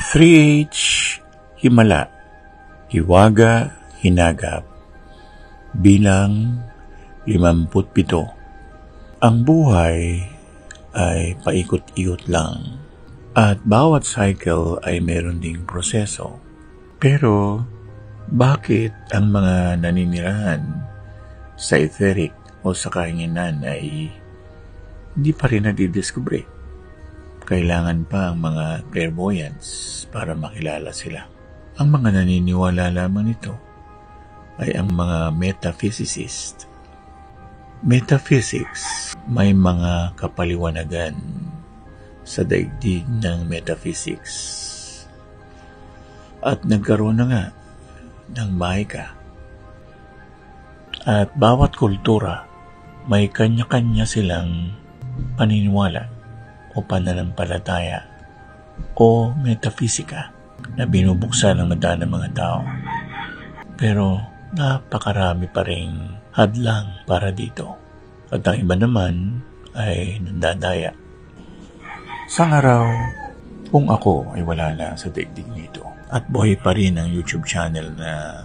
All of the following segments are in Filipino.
3H, himala, hiwaga, hinagap, bilang 57. Ang buhay ay paikot-ikot lang at bawat cycle ay meron ding proseso. Pero bakit ang mga naninirahan sa etheric o sa kahinginan ay hindi pa rin nadidiskubre? Kailangan pa ang mga clairvoyants para makilala sila. Ang mga naniniwala lamang nito ay ang mga metaphysicists. Metaphysics, may mga kapaliwanagan sa daigdig ng metaphysics. At nagkaroon na nga ng mahika. At bawat kultura may kanya-kanya silang paniniwala o pananampalataya o metafisika na binubuksan ng mata ng mga tao. Pero napakarami pa ring hadlang para dito. At ang iba naman ay nandadaya. Sang araw, kung ako ay wala na sa daigdig nito at buhay pa rin ang YouTube channel na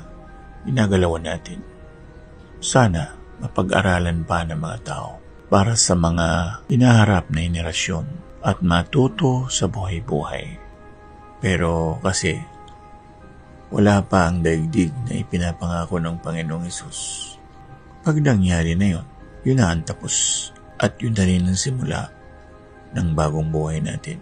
ginagalawan natin, sana mapag-aralan pa ng mga tao para sa mga hinaharap na henerasyon at matuto sa buhay-buhay. Pero kasi wala pa ang daigdig na ipinapangako ng Panginoong Hesus. Pag nangyari na yun na ang tapos at yun na rin ang simula ng bagong buhay natin.